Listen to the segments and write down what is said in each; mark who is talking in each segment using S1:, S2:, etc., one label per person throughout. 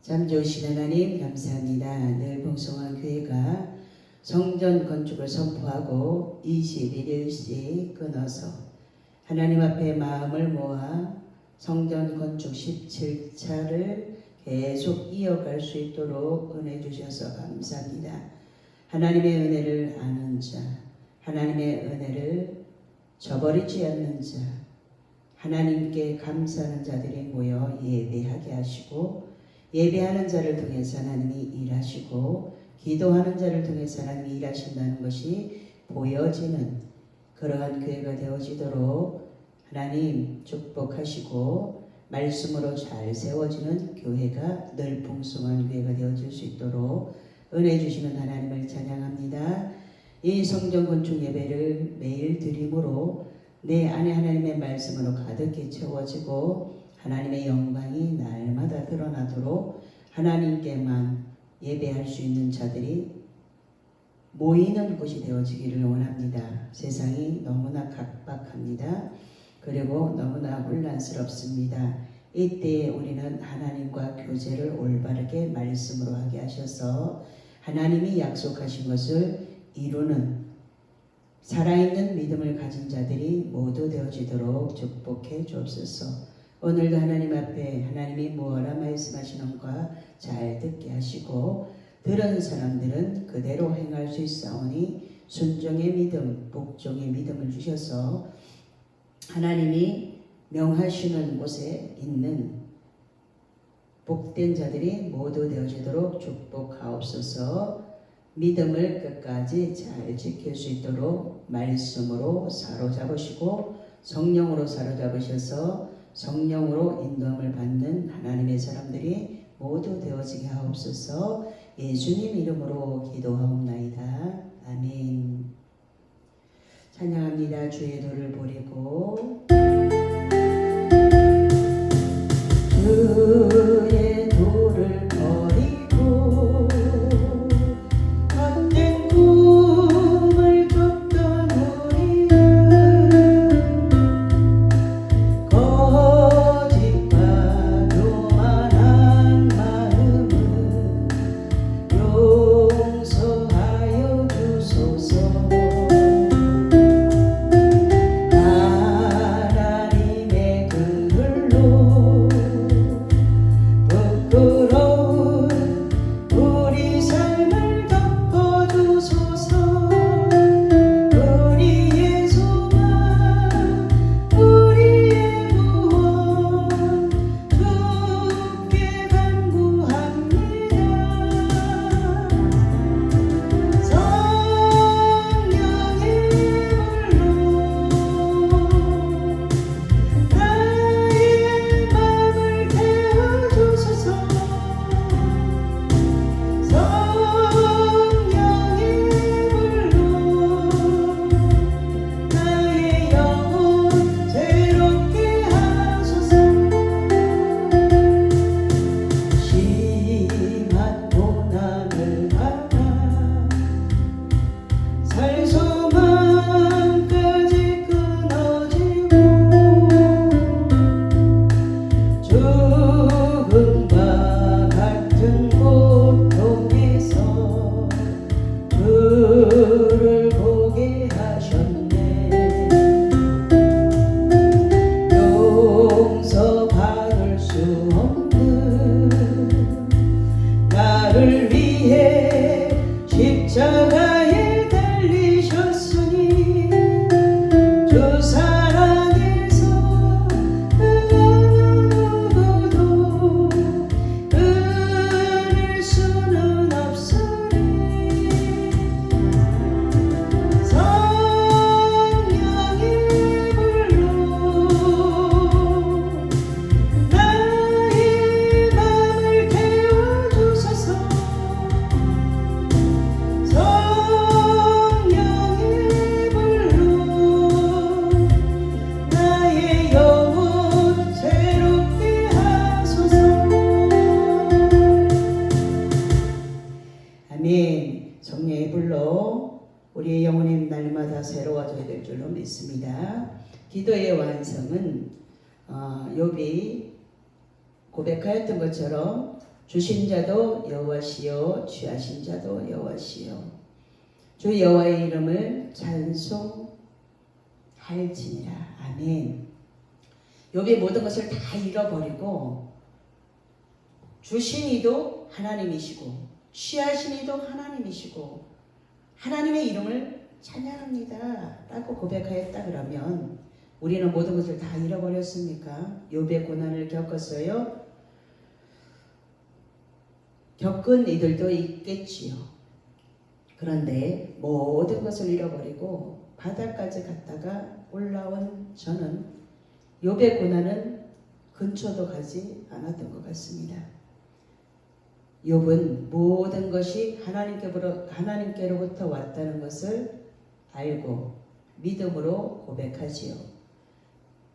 S1: 참 좋으신 하나님 감사합니다. 늘 풍성한 교회가 성전 건축을 선포하고 21일씩 끊어서 하나님 앞에 마음을 모아 성전 건축 17차를 계속 이어갈 수 있도록 은혜 주셔서 감사합니다. 하나님의 은혜를 아는 자, 하나님의 은혜를 저버리지 않는 자, 하나님께 감사하는 자들이 모여 예배하게 하시고, 예배하는 자를 통해서 하나님이 일하시고 기도하는 자를 통해서 하나님이 일하신다는 것이 보여지는 그러한 교회가 되어지도록 하나님 축복하시고 말씀으로 잘 세워지는 교회가 늘 풍성한 교회가 되어질 수 있도록 은혜 주시는 하나님을 찬양합니다. 이 성전 건축 예배를 매일 드림으로 내 안에 하나님의 말씀으로 가득히 채워지고 하나님의 영광이 날마다 드러나도록 하나님께만 예배할 수 있는 자들이 모이는 곳이 되어지기를 원합니다. 세상이 너무나 각박합니다. 그리고 너무나 혼란스럽습니다. 이때에 우리는 하나님과 교제를 올바르게 말씀으로 하게 하셔서 하나님이 약속하신 것을 이루는 살아있는 믿음을 가진 자들이 모두 되어지도록 축복해 주옵소서. 오늘도 하나님 앞에 하나님이 무엇라 말씀하시는가 잘 듣게 하시고 들은 사람들은 그대로 행할 수 있사오니 순종의 믿음, 복종의 믿음을 주셔서 하나님이 명하시는 곳에 있는 복된 자들이 모두 되어지도록 축복하옵소서. 믿음을 끝까지 잘 지킬 수 있도록 말씀으로 사로잡으시고 성령으로 사로잡으셔서 성령으로 인도함을 받는 하나님의 사람들이 모두 되어지게 하옵소서. 예수님 이름으로 기도하옵나이다. 아멘. 찬양합니다. 주의 도를 버리고 주의 도를 버리고 헛된 꿈을 쫓던 우리는 거짓과 교만한 마음을 용서하여 주소서. 하나님의 그늘로 부끄러운 우리 삶을 덮어주소서. 우리의 소망, 우리의 구원 주께 간구합니다. 성령의 불로 나의 맘을 태워주소서. 성령의 불로 나의 영혼 새롭게 하소서. 심한 고난을 받아 살 소망까지 끊어지고 죽음과 같은 고통에서 주를 보게 하셨네. 용서받을 수 없는 나를 위해 십자가에 달리셨으니 주 사랑에서 누구도 끊을 수는 없으리. 성령의 불로 나의 맘을 태워주소서. 성령의 불로 나의 영혼 새롭게 하소서. 아멘. 성령의 불로 우리의 영혼이 날마다 새로워져야 될 줄로 믿습니다. 기도의 완성은 욥이 고백하였던 것처럼 주신 자도 여호와시요 취하신 자도 여호와시요 주 여호와의 이름을 찬송할지니라. 아멘. 욥이 모든 것을 다 잃어버리고 주신 이도 하나님이시고 취하신 이도 하나님이시고 하나님의 이름을 찬양합니다 라고 고백하였다. 그러면 우리는 모든 것을 다 잃어버렸습니까? 욥의 고난을 겪었어요? 겪은 이들도 있겠지요. 그런데 모든 것을 잃어버리고 바다까지 갔다가 올라온 저는 욥의 고난은 근처도 가지 않았던 것 같습니다. 욥은 모든 것이 하나님께로부터 왔다는 것을 알고 믿음으로 고백하지요.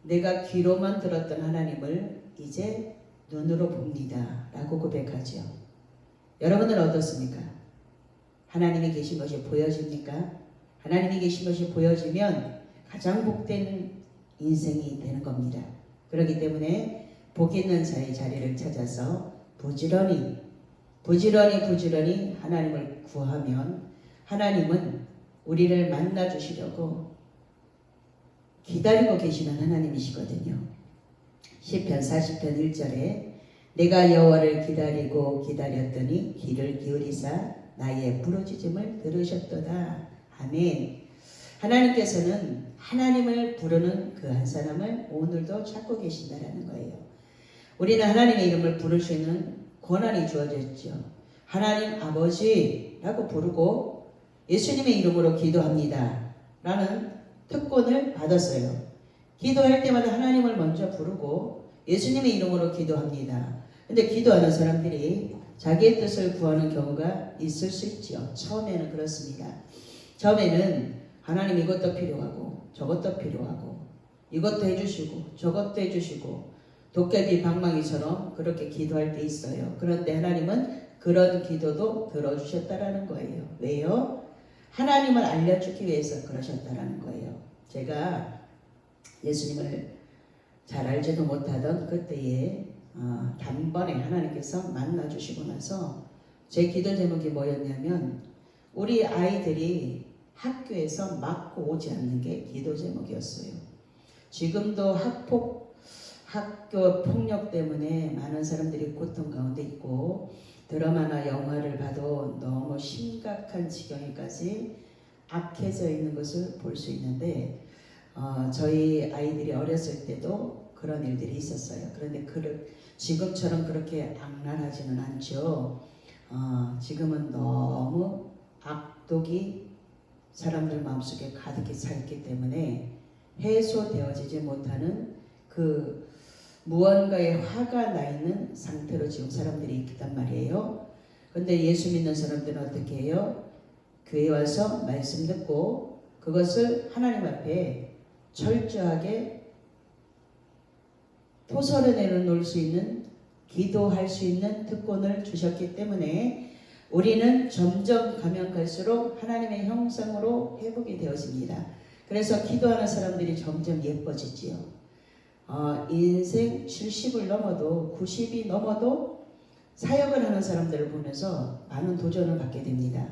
S1: 내가 귀로만 들었던 하나님을 이제 눈으로 봅니다 라고 고백하지요. 여러분은 어떻습니까? 하나님이 계신 것이 보여집니까? 하나님이 계신 것이 보여지면 가장 복된 인생이 되는 겁니다. 그렇기 때문에 복 있는 자의 자리를 찾아서 부지런히 하나님을 구하면 하나님은 우리를 만나 주시려고 기다리고 계시는 하나님이시거든요. 시편 40편 1절에 내가 여호와를 기다리고 기다렸더니 귀를 기울이사 나의 부르짖음을 들으셨도다. 아멘. 하나님께서는 하나님을 부르는 그 한 사람을 오늘도 찾고 계신다라는 거예요. 우리는 하나님의 이름을 부를 수 있는 권한이 주어졌죠. 하나님 아버지라고 부르고 예수님의 이름으로 기도합니다 라는 특권을 받았어요. 기도할 때마다 하나님을 먼저 부르고 예수님의 이름으로 기도합니다. 근데 기도하는 사람들이 자기의 뜻을 구하는 경우가 있을 수 있죠. 처음에는 그렇습니다. 처음에는 하나님 이것도 필요하고 저것도 필요하고 이것도 해주시고 저것도 해주시고 도깨비 방망이처럼 그렇게 기도할 때 있어요. 그런데 하나님은 그런 기도도 들어주셨다라는 거예요. 왜요? 하나님을 알려주기 위해서 그러셨다라는 거예요. 제가 예수님을 잘 알지도 못하던 그때에 단번에 하나님께서 만나주시고 나서 제 기도 제목이 뭐였냐면 우리 아이들이 학교에서 맞고 오지 않는 게 기도 제목이었어요. 지금도 학교 폭력 때문에 많은 사람들이 고통 가운데 있고 드라마나 영화를 봐도 너무 심각한 지경에까지 악해져 있는 것을 볼 수 있는데 저희 아이들이 어렸을 때도 그런 일들이 있었어요. 그런데 지금처럼 그렇게 악랄하지는 않죠. 지금은 너무 악독이 사람들 마음속에 가득히 차있기 때문에 해소되어지지 못하는 그 무언가에 화가 나 있는 상태로 지금 사람들이 있단 말이에요. 근데 예수 믿는 사람들은 어떻게 해요? 교회 와서 말씀 듣고 그것을 하나님 앞에 철저하게 토설해내 놓을 수 있는 기도할 수 있는 특권을 주셨기 때문에 우리는 점점 가면 갈수록 하나님의 형상으로 회복이 되어집니다. 그래서 기도하는 사람들이 점점 예뻐지지요. 인생 70을 넘어도 90이 넘어도 사역을 하는 사람들을 보면서 많은 도전을 받게 됩니다.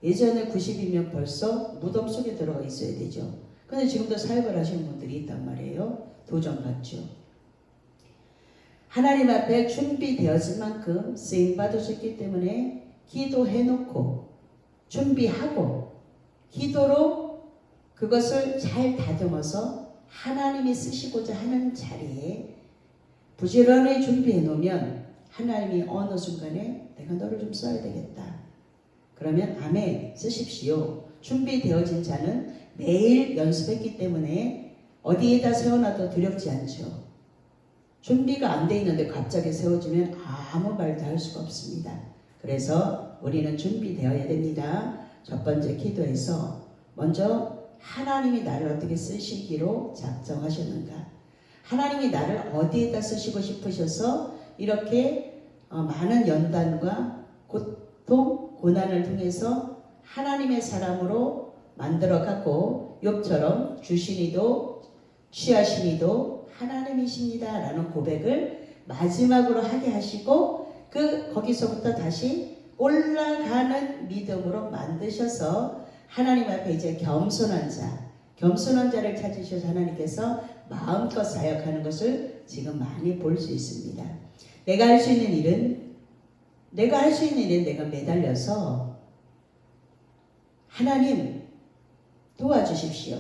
S1: 예전에 90이면 벌써 무덤 속에 들어가 있어야 되죠. 근데 지금도 사역을 하시는 분들이 있단 말이에요. 도전받죠. 하나님 앞에 준비되어진 만큼 쓰임받으셨기 때문에 기도해놓고 준비하고 기도로 그것을 잘 다듬어서 하나님이 쓰시고자 하는 자리에 부지런히 준비해 놓으면 하나님이 어느 순간에 내가 너를 좀 써야 되겠다. 그러면 아멘 쓰십시오. 준비되어진 자는 매일 연습했기 때문에 어디에다 세워놔도 두렵지 않죠. 준비가 안 돼 있는데 갑자기 세워지면 아무 말도 할 수가 없습니다. 그래서 우리는 준비되어야 됩니다. 첫 번째 기도에서 먼저 하나님이 나를 어떻게 쓰시기로 작정하셨는가? 하나님이 나를 어디에다 쓰시고 싶으셔서 이렇게 많은 연단과 고통, 고난을 통해서 하나님의 사람으로 만들어갖고 욥처럼 주신 이도 취하신 이도 하나님이십니다 라는 고백을 마지막으로 하게 하시고 거기서부터 다시 올라가는 믿음으로 만드셔서 하나님 앞에 이제 겸손한 자를 찾으셔서 하나님께서 마음껏 사역하는 것을 지금 많이 볼 수 있습니다. 내가 할 수 있는 일은 내가 매달려서 하나님 도와주십시오.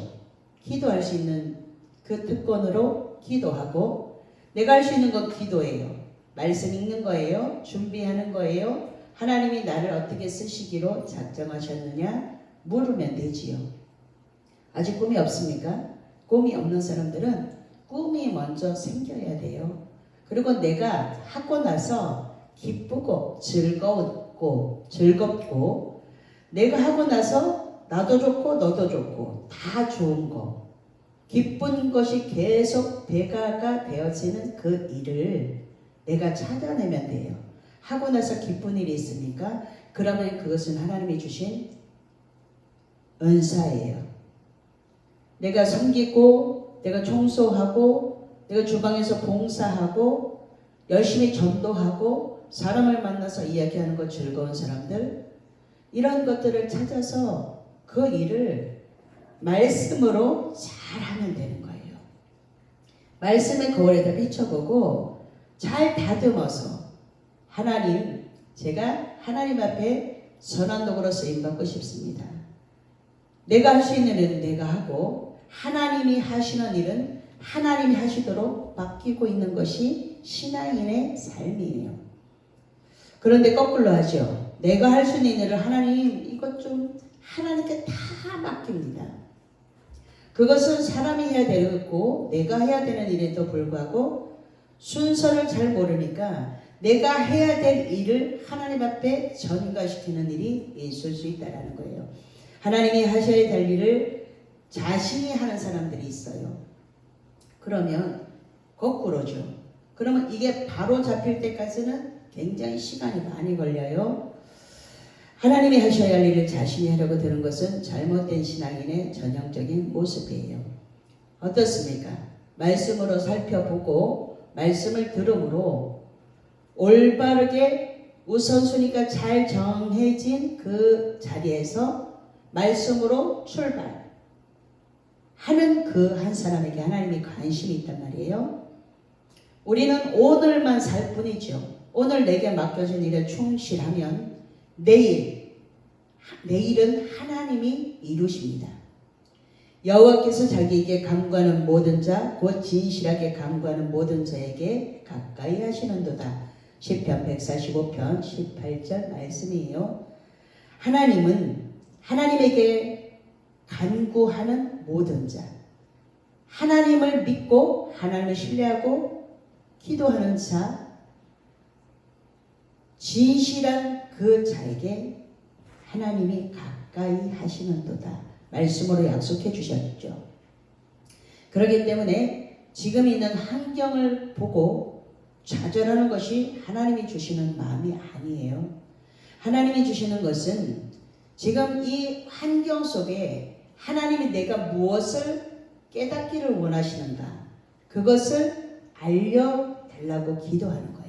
S1: 기도할 수 있는 그 특권으로 기도하고, 내가 할 수 있는 건 기도예요. 말씀 읽는 거예요. 준비하는 거예요. 하나님이 나를 어떻게 쓰시기로 작정하셨느냐 물으면 되지요. 아직 꿈이 없습니까? 꿈이 없는 사람들은 꿈이 먼저 생겨야 돼요. 그리고 내가 하고 나서 기쁘고 즐겁고 내가 하고 나서 나도 좋고 너도 좋고 다 좋은 거, 기쁜 것이 계속 배가가 되어지는 그 일을 내가 찾아내면 돼요. 하고 나서 기쁜 일이 있습니까? 그러면 그것은 하나님이 주신 은사예요. 내가 섬기고, 내가 청소하고, 내가 주방에서 봉사하고, 열심히 전도하고, 사람을 만나서 이야기하는 것 즐거운 사람들, 이런 것들을 찾아서 그 일을 말씀으로 잘하면 되는 거예요. 말씀의 거울에다 비춰보고 잘 다듬어서, 하나님, 제가 하나님 앞에 선한독으로 쓰임받고 싶습니다. 내가 할 수 있는 일은 내가 하고, 하나님이 하시는 일은 하나님이 하시도록 맡기고 있는 것이 신앙인의 삶이에요. 그런데 거꾸로 하죠. 내가 할 수 있는 일을 하나님, 이것 좀 하나님께 다 맡깁니다. 그것은 사람이 해야 되고 내가 해야 되는 일에도 불구하고 순서를 잘 모르니까 내가 해야 될 일을 하나님 앞에 전가시키는 일이 있을 수 있다는 거예요. 하나님이 하셔야 될 일을 자신이 하는 사람들이 있어요. 그러면 거꾸로죠. 그러면 이게 바로 잡힐 때까지는 굉장히 시간이 많이 걸려요. 하나님이 하셔야 할 일을 자신이 하려고 드는 것은 잘못된 신앙인의 전형적인 모습이에요. 어떻습니까? 말씀으로 살펴보고 말씀을 들음으로 올바르게 우선순위가 잘 정해진 그 자리에서 말씀으로 출발하는 그 한 사람에게 하나님이 관심이 있단 말이에요. 우리는 오늘만 살 뿐이죠. 오늘 내게 맡겨진 일에 충실하면 내일은 하나님이 이루십니다. 여호와께서 자기에게 간구하는 모든 자, 곧 진실하게 간구하는 모든 자에게 가까이 하시는도다. 시편 145편 18절 말씀이에요. 하나님은 하나님에게 간구하는 모든 자, 하나님을 믿고 하나님을 신뢰하고 기도하는 자, 진실한 그 자에게 하나님이 가까이 하시는도다. 말씀으로 약속해 주셨죠. 그렇기 때문에 지금 있는 환경을 보고 좌절하는 것이 하나님이 주시는 마음이 아니에요. 하나님이 주시는 것은 지금 이 환경 속에 하나님이 내가 무엇을 깨닫기를 원하시는가, 그것을 알려달라고 기도하는 거예요.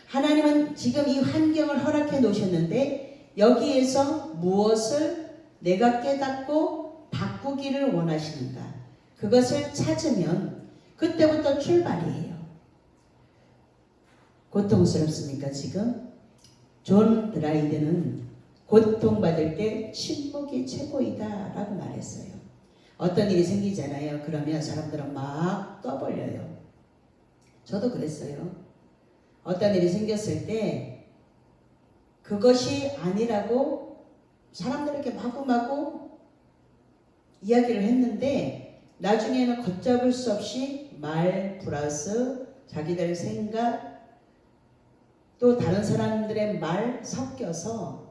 S1: 하나님은 지금 이 환경을 허락해 놓으셨는데 여기에서 무엇을 내가 깨닫고 바꾸기를 원하시는가, 그것을 찾으면 그때부터 출발이에요. 고통스럽습니까 지금? 존 드라이드는 고통받을 때 침묵이 최고이다 라고 말했어요. 어떤 일이 생기잖아요. 그러면 사람들은 막 떠벌려요. 저도 그랬어요. 어떤 일이 생겼을 때 그것이 아니라고 사람들에게 마구마구 이야기를 했는데 나중에는 걷잡을 수 없이 말 플러스 자기들 생각 또 다른 사람들의 말 섞여서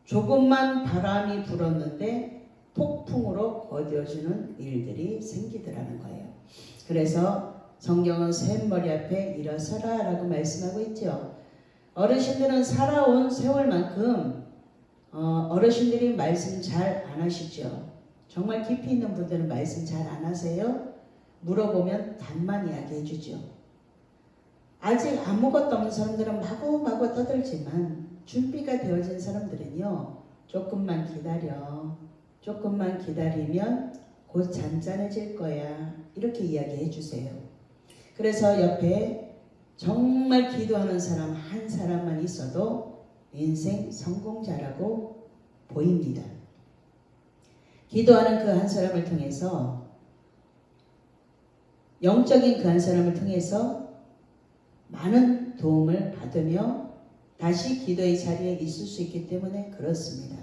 S1: 조금만 바람이 불었는데 폭풍으로 거두어지는 일들이 생기더라는 거예요. 그래서 성경은 샘머리 앞에 일어서라 라고 말씀하고 있죠. 어르신들은 살아온 세월만큼 어르신들이 말씀 잘 안 하시죠. 정말 깊이 있는 분들은 말씀 잘 안 하세요? 물어보면 답만 이야기해 주죠. 아직 아무것도 없는 사람들은 마구마구 떠들지만 준비가 되어진 사람들은요, 조금만 기다려. 조금만 기다리면 곧 잔잔해질 거야. 이렇게 이야기해 주세요. 그래서 옆에 정말 기도하는 사람 한 사람만 있어도 인생 성공자라고 보입니다. 기도하는 그 한 사람을 통해서, 영적인 그 한 사람을 통해서 많은 도움을 받으며 다시 기도의 자리에 있을 수 있기 때문에 그렇습니다.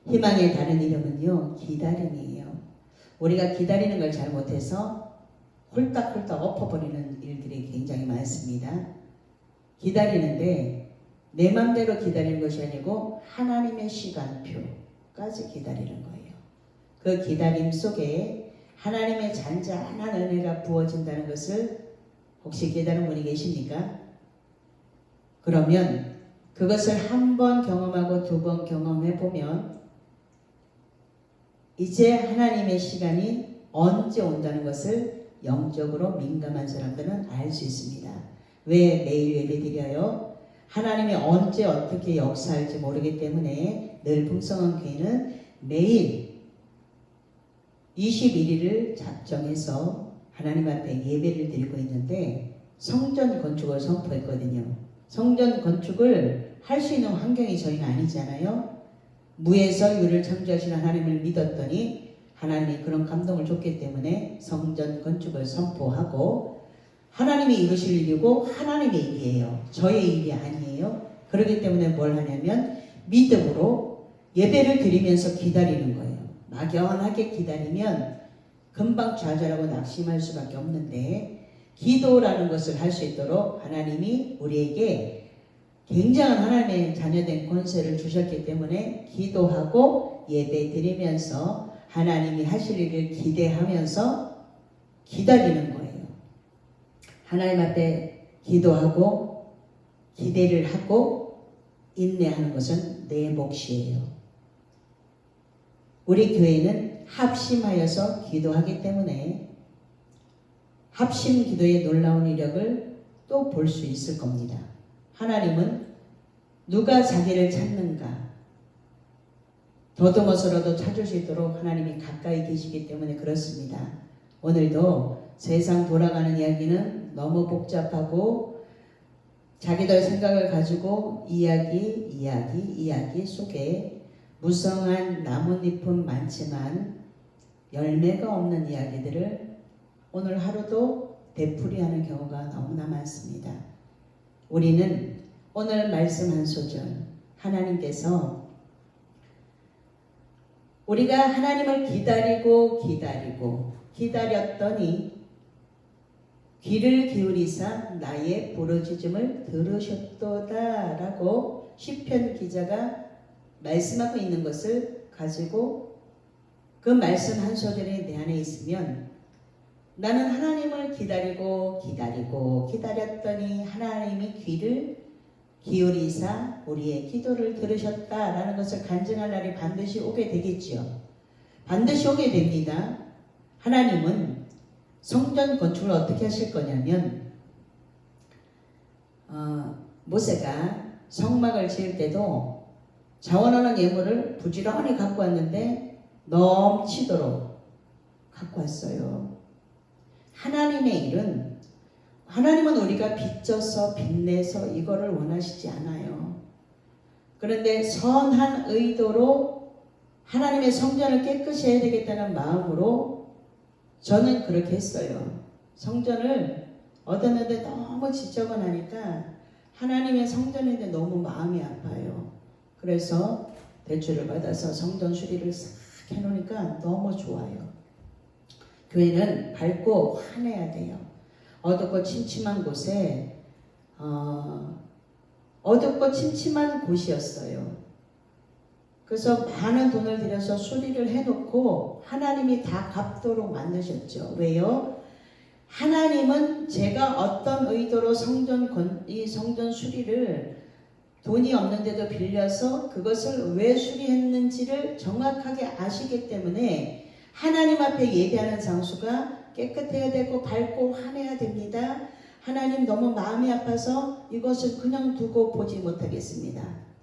S1: 희망의 다른 이름은요, 기다림이에요. 우리가 기다리는 걸 잘못해서 홀딱홀딱 엎어버리는 일들이 굉장히 많습니다. 기다리는데 내 맘대로 기다리는 것이 아니고 하나님의 시간표까지 기다리는 거예요. 그 기다림 속에 하나님의 잔잔한 은혜가 부어진다는 것을 혹시 깨달은 분이 계십니까? 그러면 그것을 한 번 경험하고 두 번 경험해 보면 이제 하나님의 시간이 언제 온다는 것을 영적으로 민감한 사람들은 알 수 있습니다. 왜 매일 예배드려요? 하나님이 언제 어떻게 역사할지 모르기 때문에 늘 풍성한 교회는 매일 21일을 작정해서 하나님 앞에 예배를 드리고 있는데 성전 건축을 선포했거든요. 성전 건축을 할 수 있는 환경이 저희는 아니잖아요. 무에서 유를 창조하신 하나님을 믿었더니 하나님이 그런 감동을 줬기 때문에 성전 건축을 선포하고, 하나님이 이루실 일이고 하나님의 일이에요. 저의 일이 아니에요. 그렇기 때문에 뭘 하냐면 믿음으로 예배를 드리면서 기다리는 거예요. 막연하게 기다리면 금방 좌절하고 낙심할 수밖에 없는데, 기도라는 것을 할 수 있도록 하나님이 우리에게 굉장한 하나님의 자녀된 권세를 주셨기 때문에 기도하고 예배 드리면서 하나님이 하실 일을 기대하면서 기다리는 거예요. 하나님 앞에 기도하고 기대를 하고 인내하는 것은 내 몫이에요. 우리 교회는 합심하여서 기도하기 때문에 합심 기도의 놀라운 이력을 또 볼 수 있을 겁니다. 하나님은 누가 자기를 찾는가 더듬어서라도 찾을 수 있도록 하나님이 가까이 계시기 때문에 그렇습니다. 오늘도 세상 돌아가는 이야기는 너무 복잡하고 자기들 생각을 가지고 이야기 속에 무성한 나뭇잎은 많지만 열매가 없는 이야기들을 오늘 하루도 되풀이하는 경우가 너무나 많습니다. 우리는 오늘 말씀 한 소절, 하나님께서 우리가 하나님을 기다렸더니 귀를 기울이사 나의 부르짖음을 들으셨도다 라고 시편 기자가 말씀하고 있는 것을 가지고 그 말씀 한 소절이 내 안에 있으면, 나는 하나님을 기다렸더니 하나님이 귀를 기울이사 우리의 기도를 들으셨다라는 것을 간증할 날이 반드시 오게 되겠지요. 반드시 오게 됩니다. 하나님은 성전 건축을 어떻게 하실 거냐면, 모세가 성막을 지을 때도 자원하는 예물을 부지런히 갖고 왔는데 넘치도록 갖고 왔어요. 하나님의 일은, 하나님은 우리가 빚져서 빚내서 이거를 원하시지 않아요. 그런데 선한 의도로 하나님의 성전을 깨끗이 해야 되겠다는 마음으로 저는 그렇게 했어요. 성전을 얻었는데 너무 지저분하니까 하나님의 성전인데 너무 마음이 아파요. 그래서 대출을 받아서 성전 수리를 싹 해놓으니까 너무 좋아요. 교회는 밝고 환해야 돼요. 어둡고 침침한 곳에 어둡고 침침한 곳이었어요. 그래서 많은 돈을 들여서 수리를 해놓고 하나님이 다 갚도록 만드셨죠. 왜요? 하나님은 제가 어떤 의도로 이 성전 수리를 돈이 없는데도 빌려서 그것을 왜 수리했는지를 정확하게 아시기 때문에 하나님 앞에 예배하는 장소가 깨끗해야 되고 밝고 환해야 됩니다. 하나님 너무 마음이 아파서 이것을 그냥 두고 보지 못하겠습니다.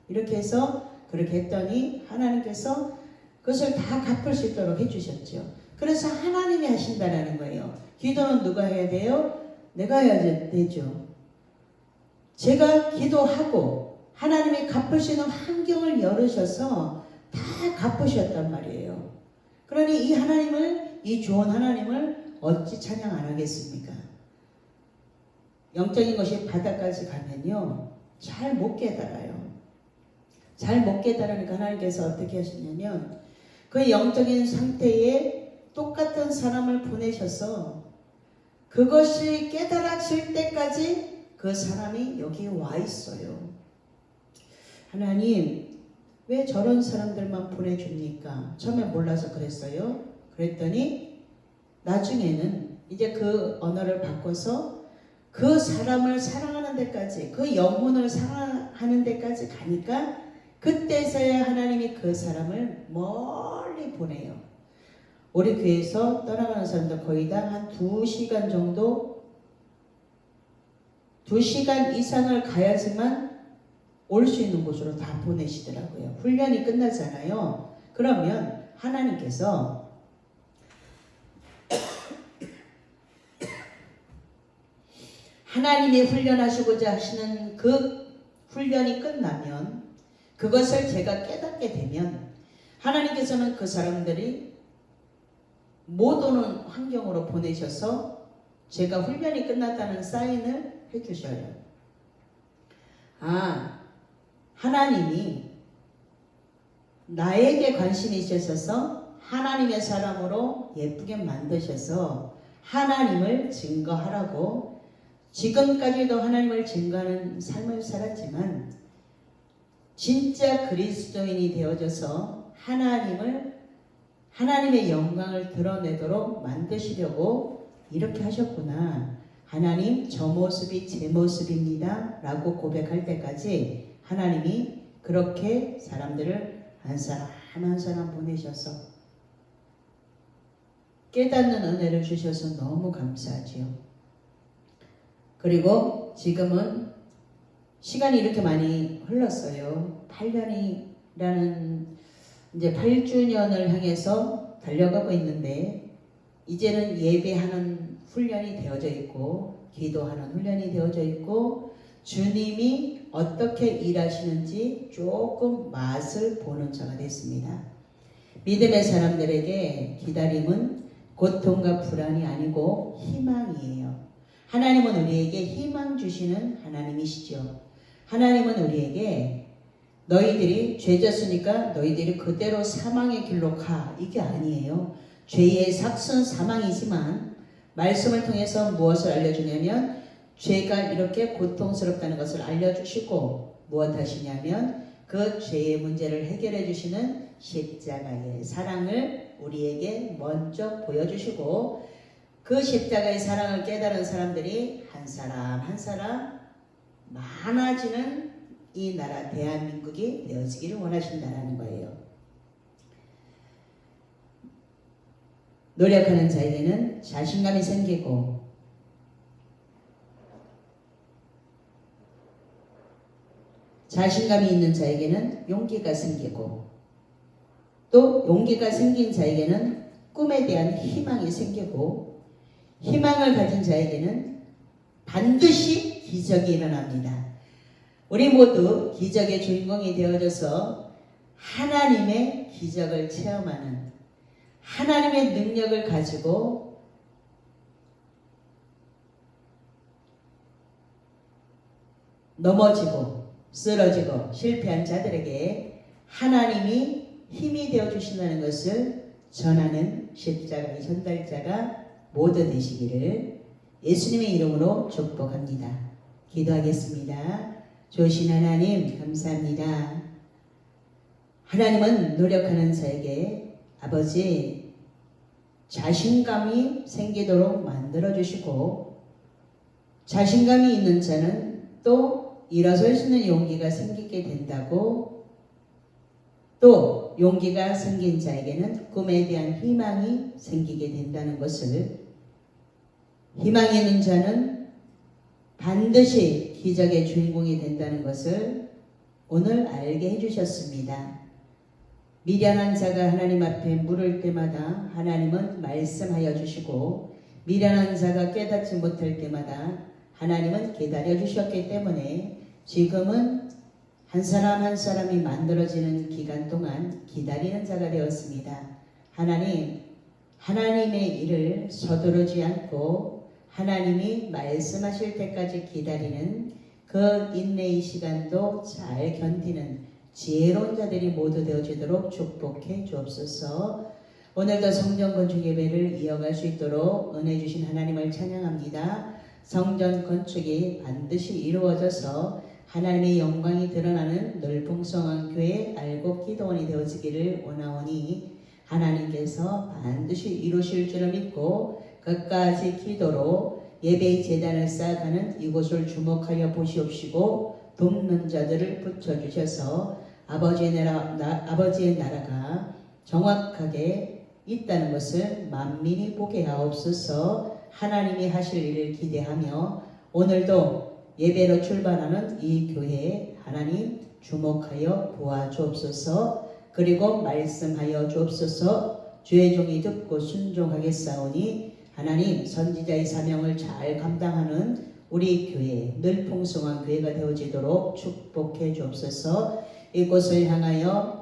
S1: 이렇게 해서 그렇게 했더니 하나님께서 그것을 다 갚을 수 있도록 해주셨죠. 그래서 하나님이 하신다라는 거예요. 기도는 누가 해야 돼요? 내가 해야 되죠. 제가 기도하고 하나님이 갚을 수 있는 환경을 열으셔서 다 갚으셨단 말이에요. 그러니 이 하나님을, 이 좋은 하나님을 어찌 찬양 안 하겠습니까? 영적인 것이 바닥까지 가면요, 잘 못 깨달아요. 잘 못 깨달으니까 하나님께서 어떻게 하시냐면 그 영적인 상태에 똑같은 사람을 보내셔서 그것이 깨달아질 때까지 그 사람이 여기 와 있어요. 하나님, 왜 저런 사람들만 보내줍니까? 처음에 몰라서 그랬어요. 그랬더니 나중에는 이제 그 언어를 바꿔서 그 사람을 사랑하는 데까지, 그 영혼을 사랑하는 데까지 가니까 그때서야 하나님이 그 사람을 멀리 보내요. 우리 교회에서 떠나가는 사람들 거의 다 한 2시간 정도, 2시간 이상을 가야지만 올 수 있는 곳으로 다 보내시더라고요. 훈련이 끝나잖아요. 그러면 하나님께서 하나님이 훈련하시고자 하시는 그 훈련이 끝나면 그것을 제가 깨닫게 되면 하나님께서는 그 사람들이 못 오는 환경으로 보내셔서 제가 훈련이 끝났다는 사인을 해주셔요. 아, 하나님이 나에게 관심이 있으셔서 하나님의 사람으로 예쁘게 만드셔서 하나님을 증거하라고 지금까지도 하나님을 증거하는 삶을 살았지만 진짜 그리스도인이 되어져서 하나님의 영광을 드러내도록 만드시려고 이렇게 하셨구나. 하나님, 저 모습이 제 모습입니다 라고 고백할 때까지 하나님이 그렇게 사람들을 한 사람 한 사람 보내셔서 깨닫는 은혜를 주셔서 너무 감사하지요. 그리고 지금은 시간이 이렇게 많이 흘렀어요. 8년이라는 이제 8주년을 향해서 달려가고 있는데 이제는 예배하는 훈련이 되어져 있고 기도하는 훈련이 되어져 있고 주님이 어떻게 일하시는지 조금 맛을 보는 자가 됐습니다. 믿음의 사람들에게 기다림은 고통과 불안이 아니고 희망이에요. 하나님은 우리에게 희망 주시는 하나님이시죠. 하나님은 우리에게 너희들이 죄졌으니까 너희들이 그대로 사망의 길로 가, 이게 아니에요. 죄의 삭은 사망이지만 말씀을 통해서 무엇을 알려주냐면 죄가 이렇게 고통스럽다는 것을 알려주시고 무엇 하시냐면 그 죄의 문제를 해결해 주시는 십자가의 사랑을 우리에게 먼저 보여주시고 그 십자가의 사랑을 깨달은 사람들이 한 사람 한 사람 많아지는 이 나라 대한민국이 되어지기를 원하신다는 거예요. 노력하는 자에게는 자신감이 생기고 자신감이 있는 자에게는 용기가 생기고 또 용기가 생긴 자에게는 꿈에 대한 희망이 생기고 희망을 가진 자에게는 반드시 기적이 일어납니다. 우리 모두 기적의 주인공이 되어져서 하나님의 기적을 체험하는 하나님의 능력을 가지고 넘어지고 쓰러지고 실패한 자들에게 하나님이 힘이 되어주신다는 것을 전하는 십자가의 전달자가 모두 되시기를 예수님의 이름으로 축복합니다. 기도하겠습니다. 좋으신 하나님 감사합니다. 하나님은 노력하는 자에게 아버지 자신감이 생기도록 만들어주시고 자신감이 있는 자는 또 일어설 수 있는 용기가 생기게 된다고 또 용기가 생긴 자에게는 꿈에 대한 희망이 생기게 된다는 것을 희망이 있는 자는 반드시 기적의 주인공이 된다는 것을 오늘 알게 해주셨습니다. 미련한 자가 하나님 앞에 물을 때마다 하나님은 말씀하여 주시고, 미련한 자가 깨닫지 못할 때마다 하나님은 기다려 주셨기 때문에 지금은 한 사람 한 사람이 만들어지는 기간 동안 기다리는 자가 되었습니다. 하나님의 일을 서두르지 않고 하나님이 말씀하실 때까지 기다리는 그 인내의 시간도 잘 견디는 지혜로운 자들이 모두 되어지도록 축복해 주옵소서. 오늘도 성전 건축 예배를 이어갈 수 있도록 은혜 주신 하나님을 찬양합니다. 성전 건축이 반드시 이루어져서 하나님의 영광이 드러나는 늘풍성한 교회 알곡 기도원이 되어지기를 원하오니 하나님께서 반드시 이루실 줄을 믿고 끝까지 기도로 예배의 제단을 쌓아가는 이곳을 주목하여 보시옵시고 돕는 자들을 붙여주셔서 아버지의 나라가 정확하게 있다는 것을 만민이 보게 하옵소서. 하나님이 하실 일을 기대하며 오늘도 예배로 출발하는 이 교회에 하나님 주목하여 보아주옵소서. 그리고 말씀하여 주옵소서. 주의 종이 듣고 순종하겠사오니 하나님 선지자의 사명을 잘 감당하는 우리 교회 늘풍성한 교회가 되어지도록 축복해 주옵소서. 이곳을 향하여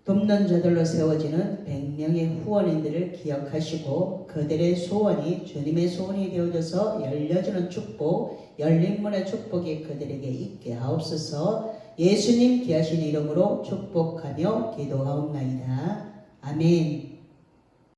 S1: 돕는 자들로 세워지는 100명의 후원인들을 기억하시고 그들의 소원이 주님의 소원이 되어져서 열려주는 축복, 열린 문의 축복이 그들에게 있게 하옵소서. 예수님 귀하신 이름으로 축복하며 기도하옵나이다. 아멘.